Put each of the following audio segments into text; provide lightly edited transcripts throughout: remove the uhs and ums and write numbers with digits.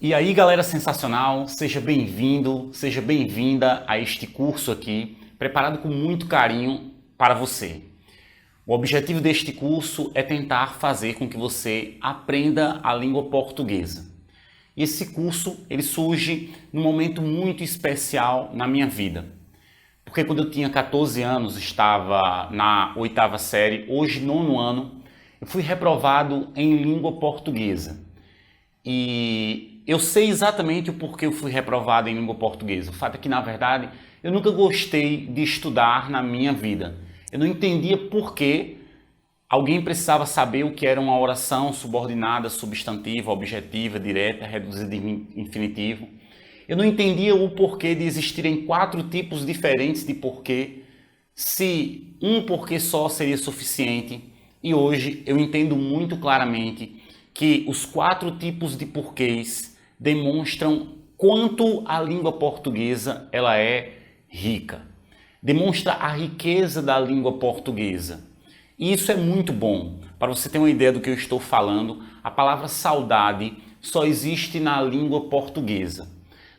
E aí, galera sensacional, seja bem-vindo, seja bem-vinda a este curso aqui, preparado com muito carinho para você. O objetivo deste curso é tentar fazer com que você aprenda a língua portuguesa. E esse curso, ele surge num momento muito especial na minha vida. Porque quando eu tinha 14 anos, estava na 8ª série, hoje 9º ano, eu fui reprovado em língua portuguesa. E eu sei exatamente o porquê eu fui reprovado em língua portuguesa. O fato é que, na verdade, eu nunca gostei de estudar na minha vida. Eu não entendia por que alguém precisava saber o que era uma oração subordinada, substantiva, objetiva, direta, reduzida em infinitivo. Eu não entendia o porquê de existirem 4 tipos diferentes de porquê, se um porquê só seria suficiente. E hoje eu entendo muito claramente que os 4 tipos de porquês demonstram quanto a língua portuguesa ela é rica. Demonstra a riqueza da língua portuguesa. E isso é muito bom. Para você ter uma ideia do que eu estou falando, a palavra saudade só existe na língua portuguesa.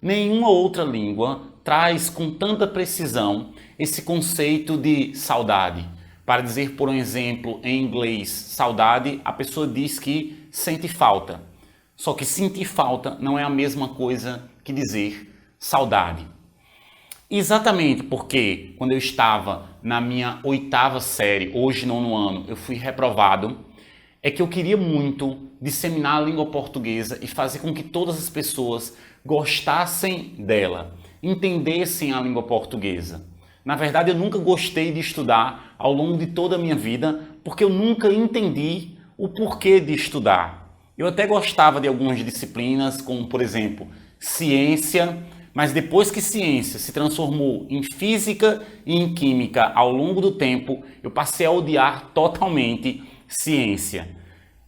Nenhuma outra língua traz com tanta precisão esse conceito de saudade. Para dizer, por um exemplo, em inglês, saudade, a pessoa diz que sente falta. Só que sentir falta não é a mesma coisa que dizer saudade. Exatamente porque quando eu estava na minha 8ª série, hoje 9º ano, eu fui reprovado, é que eu queria muito disseminar a língua portuguesa e fazer com que todas as pessoas gostassem dela, entendessem a língua portuguesa. Na verdade, eu nunca gostei de estudar ao longo de toda a minha vida, porque eu nunca entendi o porquê de estudar. Eu até gostava de algumas disciplinas, como, por exemplo, ciência, mas depois que ciência se transformou em física e em química ao longo do tempo, eu passei a odiar totalmente ciência.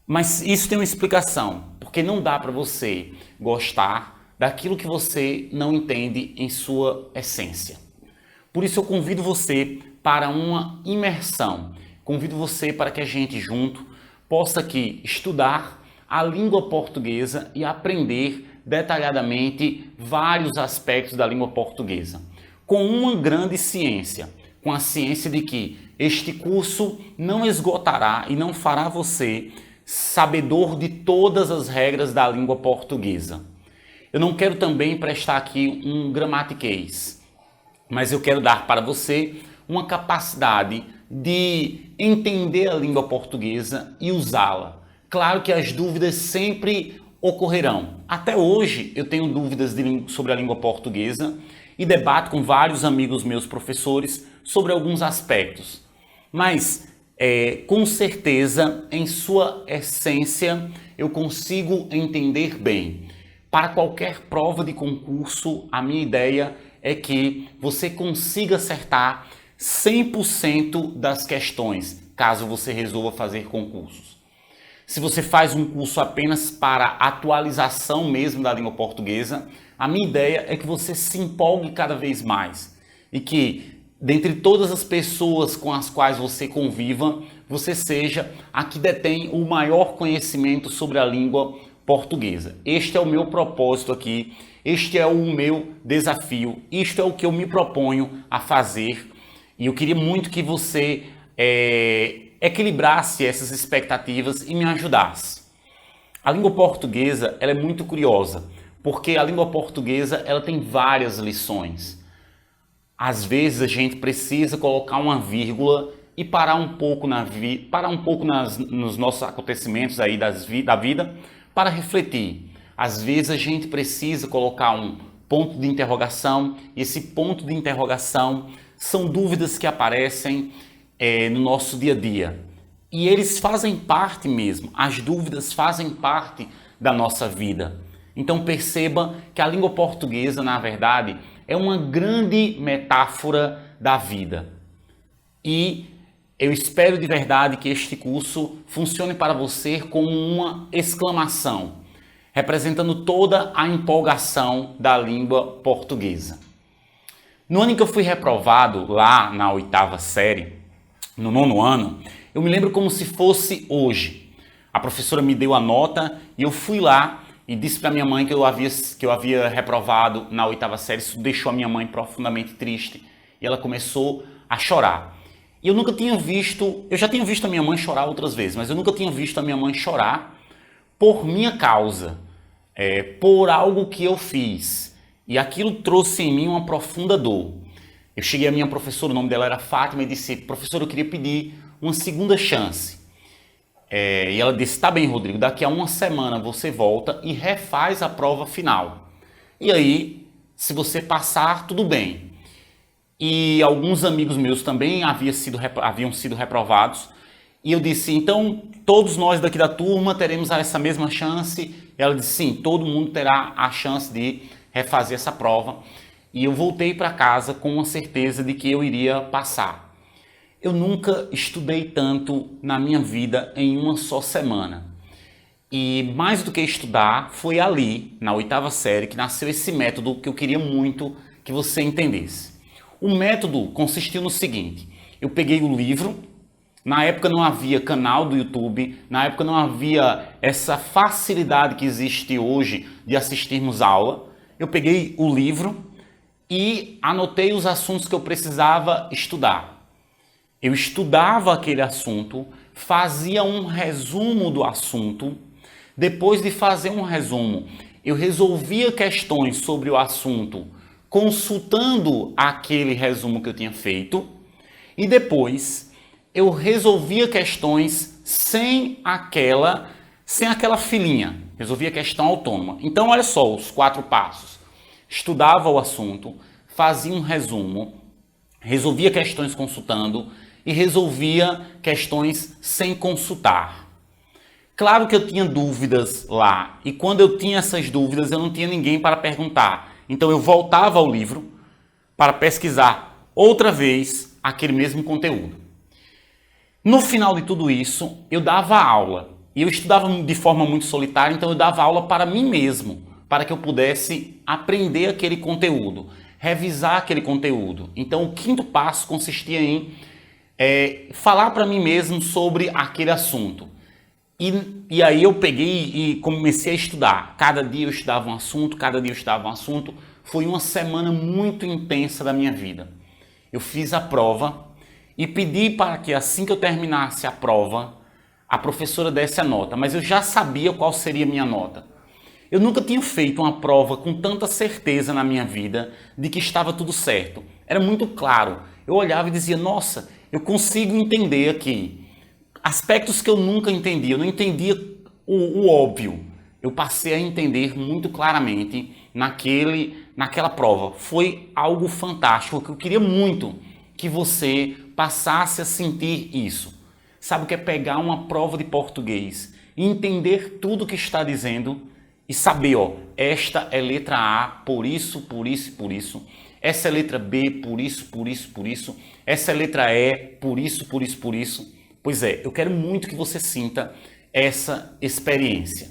Mas isso tem uma explicação, porque não dá para você gostar daquilo que você não entende em sua essência. Por isso eu convido você para uma imersão. Convido você para que a gente junto possa aqui estudar a língua portuguesa e aprender detalhadamente vários aspectos da língua portuguesa. Com uma grande ciência, com a ciência de que este curso não esgotará e não fará você sabedor de todas as regras da língua portuguesa. Eu não quero também prestar aqui um gramatiquês, mas eu quero dar para você uma capacidade de entender a língua portuguesa e usá-la. Claro que as dúvidas sempre ocorrerão. Até hoje eu tenho dúvidas sobre a língua portuguesa e debato com vários amigos meus professores sobre alguns aspectos. Mas, com certeza, em sua essência, eu consigo entender bem. Para qualquer prova de concurso, a minha ideia é que você consiga acertar 100% das questões, caso você resolva fazer concursos. Se você faz um curso apenas para atualização mesmo da língua portuguesa, a minha ideia é que você se empolgue cada vez mais e que, dentre todas as pessoas com as quais você conviva, você seja a que detém o maior conhecimento sobre a língua portuguesa. Este é o meu propósito aqui, este é o meu desafio, isto é o que eu me proponho a fazer e eu queria muito que você equilibrasse essas expectativas e me ajudasse. A língua portuguesa ela é muito curiosa, porque a língua portuguesa ela tem várias lições. Às vezes a gente precisa colocar uma vírgula e parar um pouco, nos nossos acontecimentos aí da vida para refletir. Às vezes a gente precisa colocar um ponto de interrogação e esse ponto de interrogação são dúvidas que aparecem no nosso dia a dia. E eles fazem parte mesmo, as dúvidas fazem parte da nossa vida. Então perceba que a língua portuguesa, na verdade, é uma grande metáfora da vida. E eu espero de verdade que este curso funcione para você como uma exclamação, representando toda a empolgação da língua portuguesa. No ano em que eu fui reprovado, lá na 8ª série, no 9º ano, eu me lembro como se fosse hoje. A professora me deu a nota e eu fui lá e disse para minha mãe que eu havia reprovado na 8ª série. Isso deixou a minha mãe profundamente triste e ela começou a chorar. E eu nunca tinha visto, eu já tinha visto a minha mãe chorar outras vezes, mas eu nunca tinha visto a minha mãe chorar por minha causa, por algo que eu fiz. E aquilo trouxe em mim uma profunda dor. Eu cheguei à minha professora, o nome dela era Fátima, e disse: professora, eu queria pedir uma segunda chance. E ela disse: tá bem, Rodrigo, daqui a uma semana você volta e refaz a prova final. E aí, se você passar, tudo bem. E alguns amigos meus também haviam sido reprovados. E eu disse: então, todos nós daqui da turma teremos essa mesma chance? E ela disse: sim, todo mundo terá a chance de refazer essa prova. E eu voltei para casa com a certeza de que eu iria passar. Eu nunca estudei tanto na minha vida em uma só semana. E mais do que estudar, foi ali, na 8ª série, que nasceu esse método que eu queria muito que você entendesse. O método consistiu no seguinte: eu peguei o livro, na época não havia canal do YouTube, na época não havia essa facilidade que existe hoje de assistirmos aula. Eu peguei o livro e anotei os assuntos que eu precisava estudar. Eu estudava aquele assunto, fazia um resumo do assunto. Depois de fazer um resumo, eu resolvia questões sobre o assunto consultando aquele resumo que eu tinha feito. E depois eu resolvia questões sem aquela filinha. Resolvia questão autônoma. Então, olha só os 4 passos. Estudava o assunto, fazia um resumo, resolvia questões consultando e resolvia questões sem consultar. Claro que eu tinha dúvidas lá, e quando eu tinha essas dúvidas eu não tinha ninguém para perguntar. Então eu voltava ao livro para pesquisar outra vez aquele mesmo conteúdo. No final de tudo isso, eu dava aula. E eu estudava de forma muito solitária, então eu dava aula para mim mesmo, para que eu pudesse aprender aquele conteúdo, revisar aquele conteúdo. Então o 5º passo consistia em falar para mim mesmo sobre aquele assunto. E aí eu peguei e comecei a estudar. Cada dia eu estudava um assunto, cada dia eu estudava um assunto. Foi uma semana muito intensa da minha vida. Eu fiz a prova e pedi para que assim que eu terminasse a prova, a professora desse a nota, mas eu já sabia qual seria a minha nota. Eu nunca tinha feito uma prova com tanta certeza na minha vida de que estava tudo certo. Era muito claro. Eu olhava e dizia: nossa, eu consigo entender aqui aspectos que eu nunca entendi. Eu não entendia o óbvio. Eu passei a entender muito claramente naquela prova. Foi algo fantástico, que eu queria muito que você passasse a sentir isso. Sabe o que é pegar uma prova de português e entender tudo o que está dizendo e saber, esta é letra A por isso, por isso e por isso. Essa é letra B por isso, por isso, por isso. Essa é letra E por isso, por isso, por isso. Pois é, eu quero muito que você sinta essa experiência.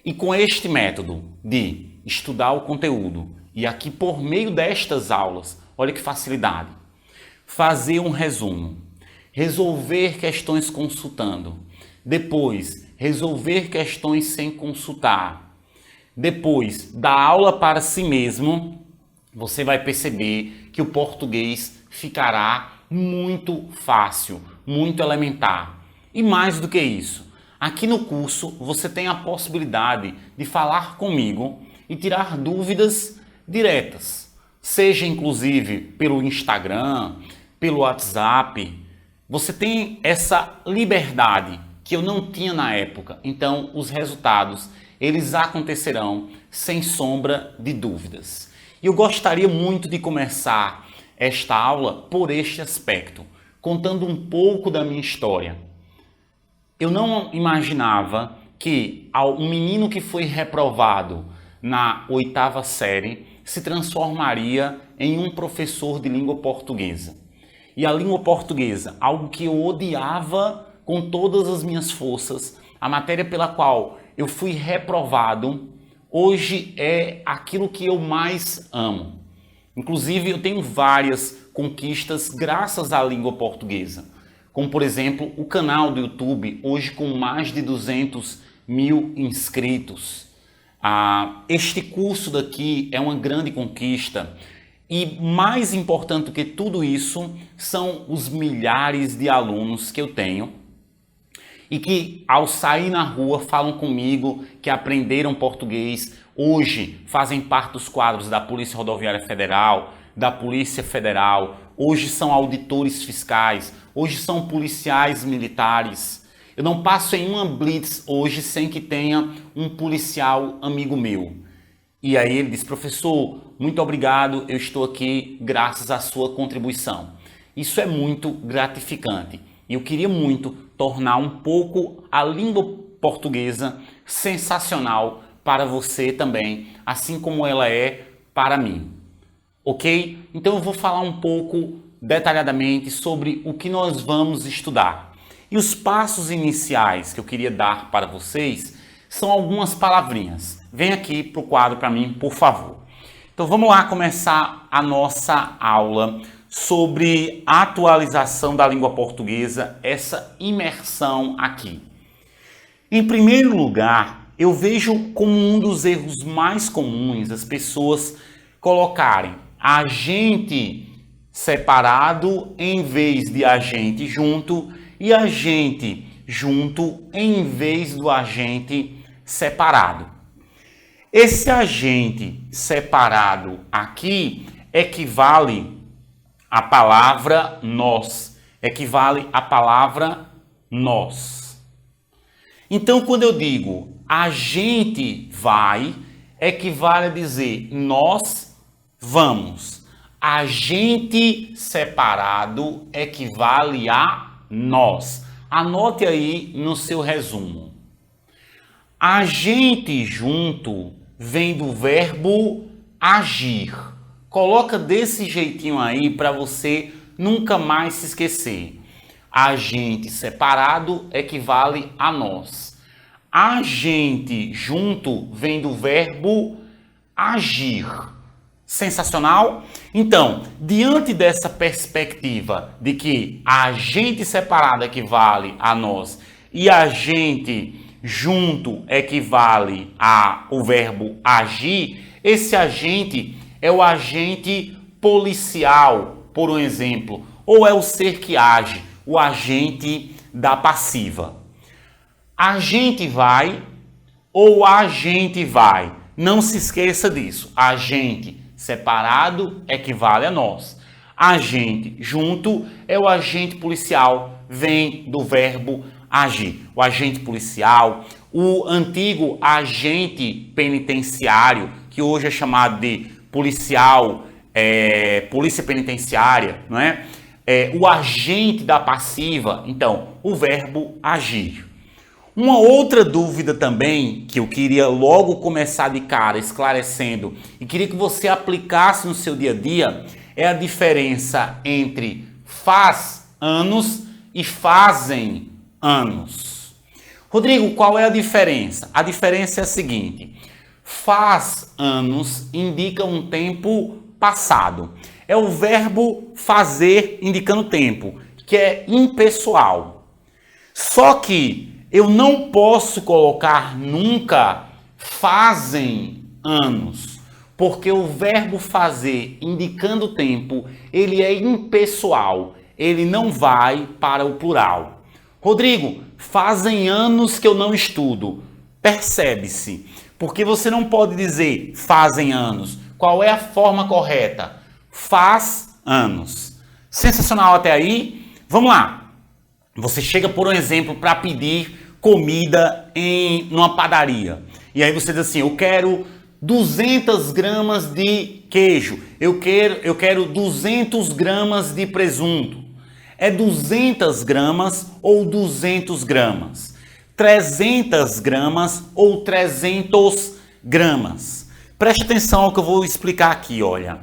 E com este método de estudar o conteúdo, e aqui por meio destas aulas, olha que facilidade, fazer um resumo, resolver questões consultando, depois resolver questões sem consultar, depois dar aula para si mesmo, você vai perceber que o português ficará muito fácil, muito elementar. E mais do que isso, aqui no curso você tem a possibilidade de falar comigo e tirar dúvidas diretas, seja inclusive pelo Instagram, pelo WhatsApp. Você tem essa liberdade que eu não tinha na época. Então, os resultados, eles acontecerão sem sombra de dúvidas. E eu gostaria muito de começar esta aula por este aspecto, contando um pouco da minha história. Eu não imaginava que um menino que foi reprovado na 8ª série se transformaria em um professor de língua portuguesa. E a língua portuguesa, algo que eu odiava com todas as minhas forças, a matéria pela qual eu fui reprovado, hoje é aquilo que eu mais amo. Inclusive, eu tenho várias conquistas graças à língua portuguesa, como, por exemplo, o canal do YouTube, hoje com mais de 200 mil inscritos. Este curso daqui é uma grande conquista e mais importante do que tudo isso são os milhares de alunos que eu tenho e que ao sair na rua falam comigo que aprenderam português, hoje fazem parte dos quadros da Polícia Rodoviária Federal, da Polícia Federal, hoje são auditores fiscais, hoje são policiais militares. Eu não passo em uma blitz hoje sem que tenha um policial amigo meu. E aí ele diz: professor, muito obrigado, eu estou aqui graças à sua contribuição. Isso é muito gratificante. E eu queria muito tornar um pouco a língua portuguesa sensacional para você também, assim como ela é para mim. Ok? Então eu vou falar um pouco detalhadamente sobre o que nós vamos estudar. E os passos iniciais que eu queria dar para vocês são algumas palavrinhas. Vem aqui para o quadro para mim, por favor. Então vamos lá começar a nossa aula sobre a atualização da língua portuguesa, essa imersão aqui. Em primeiro lugar, eu vejo como um dos erros mais comuns as pessoas colocarem agente separado em vez de agente junto e agente junto em vez do agente separado. Esse agente separado aqui equivale à palavra nós. Equivale à palavra nós. Então, quando eu digo a gente vai, equivale a dizer nós vamos. Agente separado equivale a nós. Anote aí no seu resumo. Agente junto vem do verbo agir. Coloca desse jeitinho aí para você nunca mais se esquecer. Agente separado equivale a nós. Agente junto vem do verbo agir. Sensacional? Então, diante dessa perspectiva de que agente separado equivale a nós e agente junto equivale ao verbo agir, esse agente é o agente policial, por um exemplo, ou é o ser que age, o agente da passiva. Agente vai ou agente vai. Não se esqueça disso. Agente separado equivale a nós. Agente junto é o agente policial, vem do verbo agir. O agente policial, o antigo agente penitenciário, que hoje é chamado de policial, polícia penitenciária, não é? O agente da passiva, então, o verbo agir. Uma outra dúvida também, que eu queria logo começar de cara esclarecendo e queria que você aplicasse no seu dia a dia, é a diferença entre faz anos e fazem anos. Rodrigo, qual é a diferença? A diferença é a seguinte: faz anos indica um tempo passado. É o verbo fazer indicando tempo, que é impessoal. Só que eu não posso colocar nunca fazem anos, porque o verbo fazer indicando tempo, ele é impessoal, ele não vai para o plural. Rodrigo, fazem anos que eu não estudo. Percebe-se, porque você não pode dizer fazem anos. Qual é a forma correta? Faz anos. Sensacional até aí? Vamos lá. Você chega, por um exemplo, para pedir comida numa padaria. E aí você diz assim: eu quero 200 gramas de queijo. Eu quero 200 gramas de presunto. É 200 gramas ou 200 gramas? 300 gramas ou 300 gramas? Preste atenção ao que eu vou explicar aqui, olha.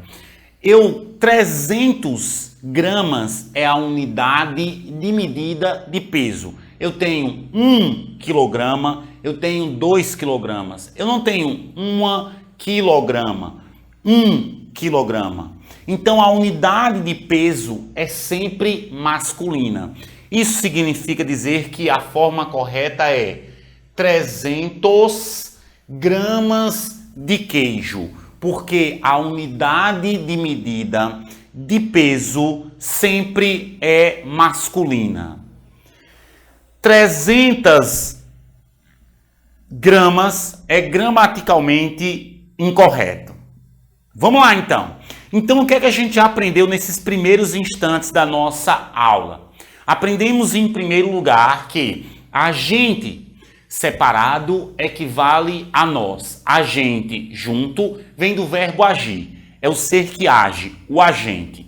300 gramas é a unidade de medida de peso. Eu tenho 1 quilograma, eu tenho 2 quilogramas. Eu não tenho 1 quilograma, 1 quilograma. Então a unidade de peso é sempre masculina. Isso significa dizer que a forma correta é 300 gramas de queijo, porque a unidade de medida de peso sempre é masculina. 300 gramas é gramaticalmente incorreto. Vamos lá então. Então o que é que a gente já aprendeu nesses primeiros instantes da nossa aula? Aprendemos em primeiro lugar que agente separado equivale a nós. Agente junto vem do verbo agir. É o ser que age, o agente.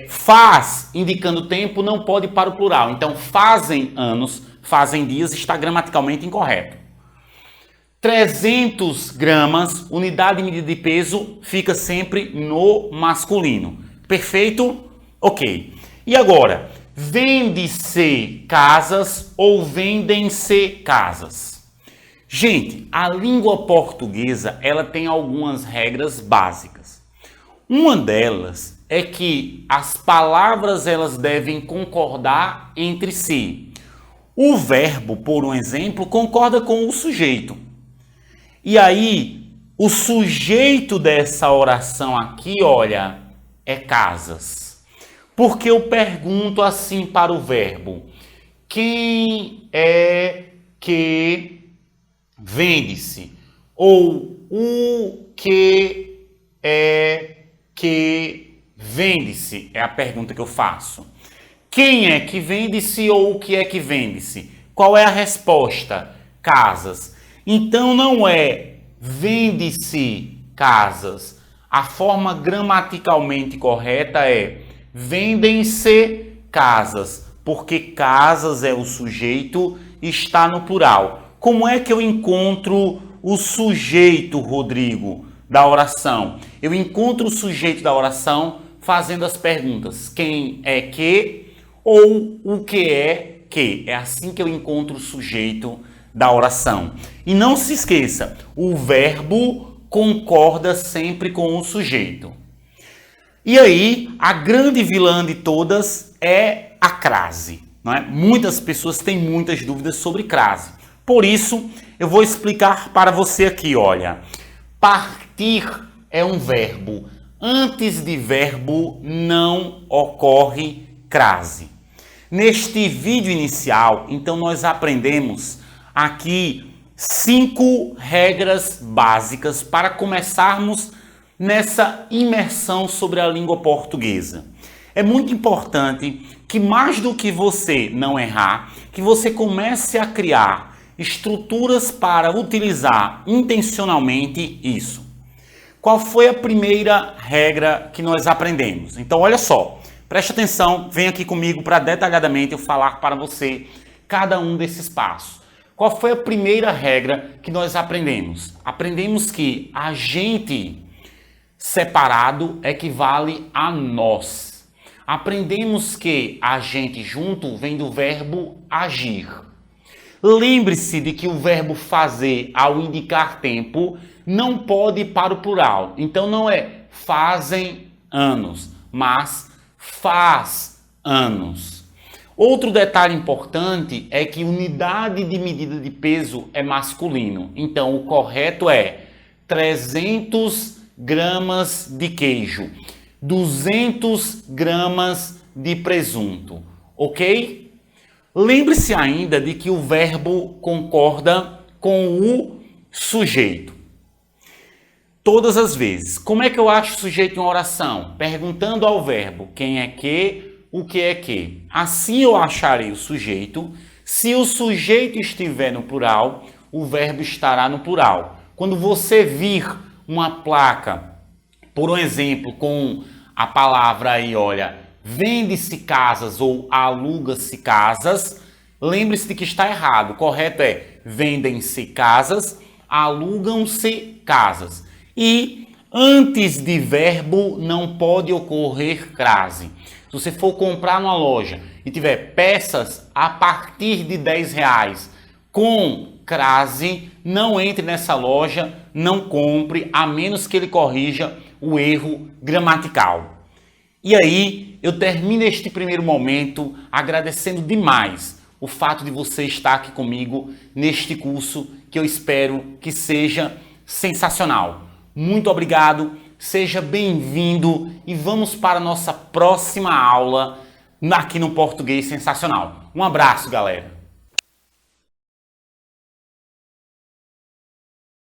Faz, indicando tempo, não pode ir para o plural. Então, fazem anos, fazem dias, está gramaticalmente incorreto. 300 gramas, unidade de medida de peso, fica sempre no masculino. Perfeito? Ok. E agora, vende-se casas ou vendem-se casas? Gente, a língua portuguesa, ela tem algumas regras básicas. Uma delas é que as palavras elas devem concordar entre si. O verbo, por um exemplo, concorda com o sujeito. E aí, o sujeito dessa oração aqui, olha, é casas. Porque eu pergunto assim para o verbo: quem é que vende-se? Ou o que é que vende-se? É a pergunta que eu faço. Quem é que vende-se ou o que é que vende-se? Qual é a resposta? Casas. Então não é vende-se casas. A forma gramaticalmente correta é vendem-se casas, porque casas é o sujeito e está no plural. Como é que eu encontro o sujeito, Rodrigo, da oração? Eu encontro o sujeito da oração fazendo as perguntas: quem é que ou o que é que? É assim que eu encontro o sujeito da oração. E não se esqueça, o verbo concorda sempre com o sujeito. E aí, a grande vilã de todas é a crase, não é? Muitas pessoas têm muitas dúvidas sobre crase. Por isso, eu vou explicar para você aqui, olha. Partir é um verbo. Antes de verbo não ocorre crase. Neste vídeo inicial, então nós aprendemos aqui 5 regras básicas para começarmos nessa imersão sobre a língua portuguesa. É muito importante que, mais do que você não errar, que você comece a criar estruturas para utilizar intencionalmente isso. Qual foi a primeira regra que nós aprendemos? Então, olha só, preste atenção, vem aqui comigo para detalhadamente eu falar para você cada um desses passos. Qual foi a primeira regra que nós aprendemos? Aprendemos que agente separado equivale a nós. Aprendemos que agente junto vem do verbo agir. Lembre-se de que o verbo fazer, ao indicar tempo, não pode ir para o plural. Então não é fazem anos, mas faz anos. Outro detalhe importante é que unidade de medida de peso é masculino. Então o correto é 300 gramas de queijo, 200 gramas de presunto, ok? Lembre-se ainda de que o verbo concorda com o sujeito. Todas as vezes. Como é que eu acho o sujeito em uma oração? Perguntando ao verbo quem é que, o que é que. Assim eu acharei o sujeito. Se o sujeito estiver no plural, o verbo estará no plural. Quando você vir uma placa, por um exemplo, com a palavra aí, olha, vende-se casas ou aluga-se casas, lembre-se de que está errado. O correto é vendem-se casas, alugam-se casas. E antes de verbo não pode ocorrer crase. Se você for comprar numa loja e tiver peças a partir de R$10 com crase, não entre nessa loja, não compre, a menos que ele corrija o erro gramatical. E aí, eu termino este primeiro momento agradecendo demais o fato de você estar aqui comigo neste curso que eu espero que seja sensacional. Muito obrigado, seja bem-vindo e vamos para a nossa próxima aula aqui no Português Sensacional. Um abraço, galera!